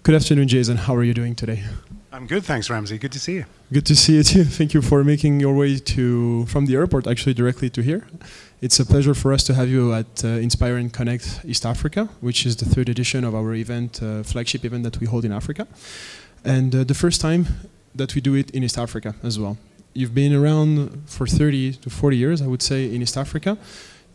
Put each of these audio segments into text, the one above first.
Good afternoon, Jason. How are you doing today? I'm good, thanks, Ramzi. Good to see you. Good to see you too. Thank you for making your way from the airport actually directly to here. It's a pleasure for us to have you at Inspire and Connect East Africa, which is the third edition of our event, flagship event that we hold in Africa. And the first time that we do it in East Africa as well. You've been around for 30 to 40 years, I would say, in East Africa.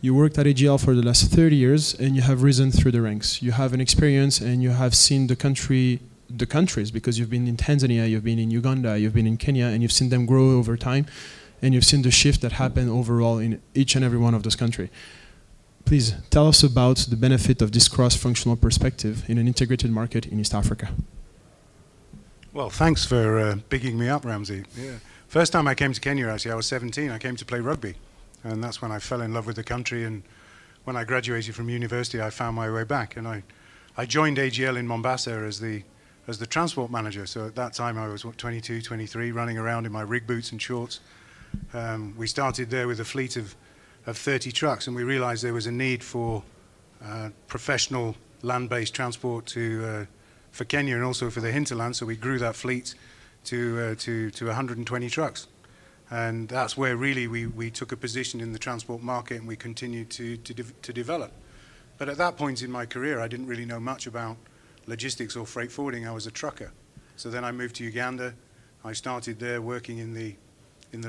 You worked at AJL for the last 30 years and you have risen through the ranks. You have an experience and you have seen the countries, because you've been in Tanzania, you've been in Uganda, you've been in Kenya, and you've seen them grow over time, and you've seen the shift that happened overall in each and every one of those countries. Please tell us about the benefit of this cross-functional perspective in an integrated market in East Africa. Well, thanks for bigging me up, Ramzi. Yeah. First time I came to Kenya, actually, I was 17. I came to play rugby, and that's when I fell in love with the country. And when I graduated from university, I found my way back, and I joined AJL in Mombasa as the transport manager. So at that time I was 22, 23, running around in my rig boots and shorts. We started there with a fleet of 30 trucks, and we realized there was a need for professional land-based transport for Kenya and also for the hinterland. So we grew that fleet to 120 trucks. And that's where really we took a position in the transport market, and we continued to develop. But at that point in my career, I didn't really know much about logistics or freight forwarding. I was a trucker. So then I moved to Uganda. I started there working in the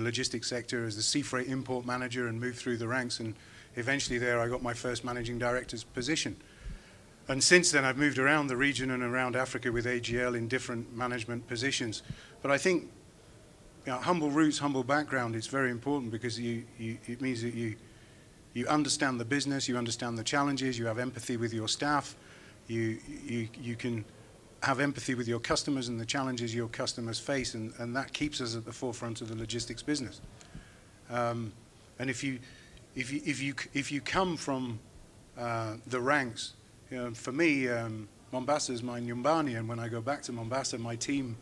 logistics sector as the sea freight import manager and moved through the ranks, and eventually there I got my first managing director's position. And since then I've moved around the region and around Africa with AJL in different management positions. But I think, you know, humble roots, humble background is very important, because it means that you understand the business, you understand the challenges, you have empathy with your staff, you can have empathy with your customers and the challenges your customers face, and that keeps us at the forefront of the logistics business. And if you come from the ranks, you know, for me, Mombasa is my nyumbani, and when I go back to Mombasa, my team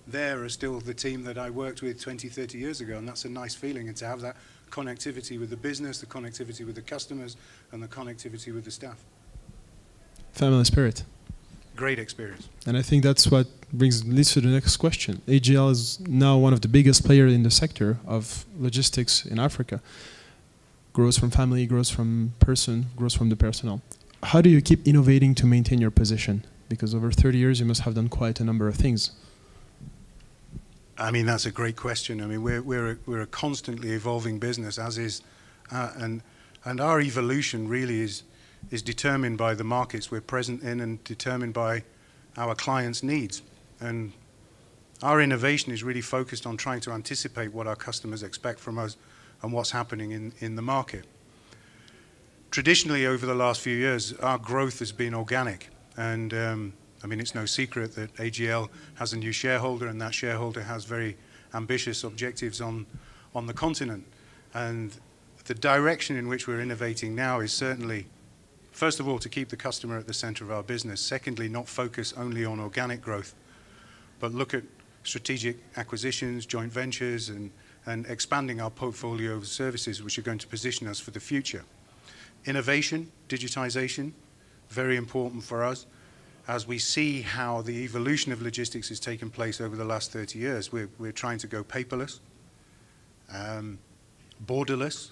there are still the team that I worked with 20, 30 years ago, and that's a nice feeling, and to have that connectivity with the business, the connectivity with the customers, and the connectivity with the staff. Family spirit. Great experience. And I think that's what leads to the next question. AJL is now one of the biggest players in the sector of logistics in Africa. Grows from family, grows from person, grows from the personnel. How do you keep innovating to maintain your position? Because over 30 years, you must have done quite a number of things. I mean, that's a great question. I mean, we're a constantly evolving business, as is, and our evolution really is determined by the markets we're present in and determined by our clients' needs. And our innovation is really focused on trying to anticipate what our customers expect from us and what's happening in the market. Traditionally, over the last few years, our growth has been organic. And I mean, it's no secret that AJL has a new shareholder, and that shareholder has very ambitious objectives on the continent. And the direction in which we're innovating now is certainly, first of all, to keep the customer at the center of our business. Secondly, not focus only on organic growth, but look at strategic acquisitions, joint ventures, and expanding our portfolio of services which are going to position us for the future. Innovation, digitization, very important for us. As we see how the evolution of logistics has taken place over the last 30 years, we're trying to go paperless, borderless,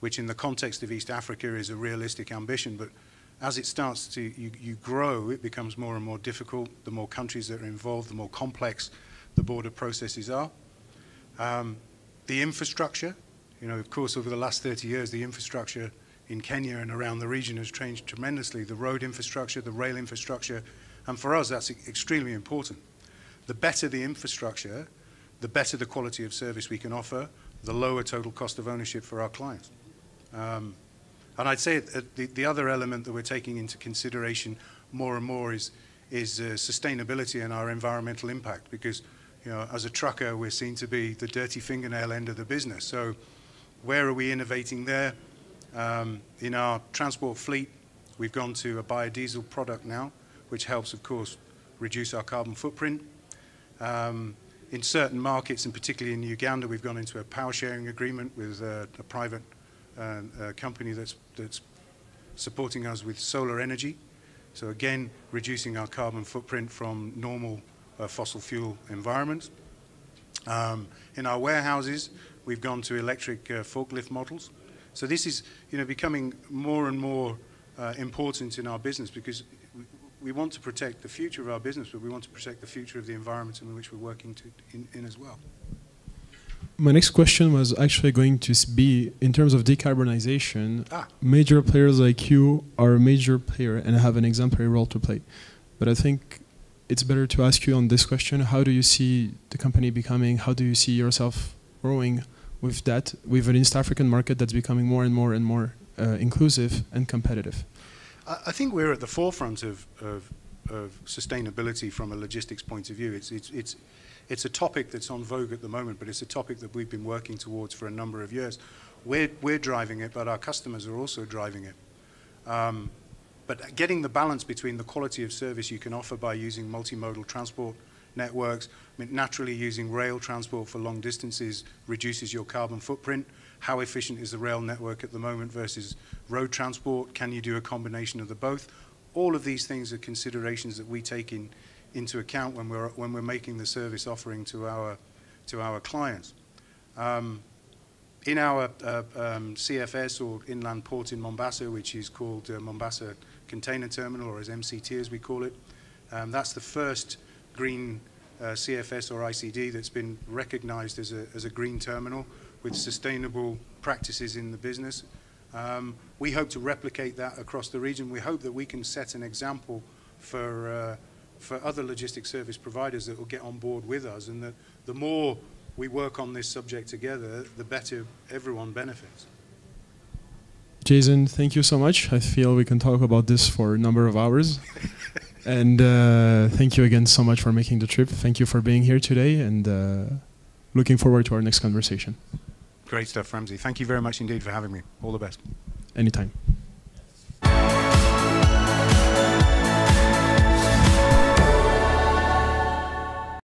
which in the context of East Africa is a realistic ambition, but as it starts to, you grow, it becomes more and more difficult. The more countries that are involved, the more complex the border processes are. The infrastructure, you know, of course, over the last 30 years, the infrastructure in Kenya and around the region has changed tremendously. The road infrastructure, the rail infrastructure, and for us, that's extremely important. The better the infrastructure, the better the quality of service we can offer, the lower total cost of ownership for our clients. And I'd say the other element that we're taking into consideration more and more is sustainability and our environmental impact, because, you know, as a trucker, we're seen to be the dirty fingernail end of the business. So where are we innovating there? In our transport fleet, we've gone to a biodiesel product now, which helps, of course, reduce our carbon footprint. In certain markets, and particularly in Uganda, we've gone into a power sharing agreement with a private company that's supporting us with solar energy. So again, reducing our carbon footprint from normal fossil fuel environments. In our warehouses, we've gone to electric forklift models. So this is, becoming more and more important in our business, because we want to protect the future of our business, but we want to protect the future of the environment in which we're working in as well. My next question was actually going to be, in terms of decarbonization, major players like you are a major player and have an exemplary role to play. But I think it's better to ask you on this question: how do you see the company becoming, how do you see yourself growing with that, with an East African market that's becoming more and more inclusive and competitive? I think we're at the forefront of sustainability from a logistics point of view. It's a topic that's on vogue at the moment, but it's a topic that we've been working towards for a number of years. We're driving it, but our customers are also driving it. But getting the balance between the quality of service you can offer by using multimodal transport networks, naturally using rail transport for long distances reduces your carbon footprint. How efficient is the rail network at the moment versus road transport? Can you do a combination of the both? All of these things are considerations that we take into account when we're making the service offering to our clients. In our CFS, or inland port in Mombasa, which is called Mombasa Container Terminal, or as MCT as we call it, that's the first green CFS or ICD that's been recognized as a green terminal with sustainable practices in the business. We hope to replicate that across the region. We hope that we can set an example for other logistics service providers that will get on board with us, and that the more we work on this subject together, the better everyone benefits. Jason, thank you so much. I feel we can talk about this for a number of hours. And thank you again so much for making the trip. Thank you for being here today, and looking forward to our next conversation. Great stuff, Ramzi. Thank you very much indeed for having me. All the best. Anytime.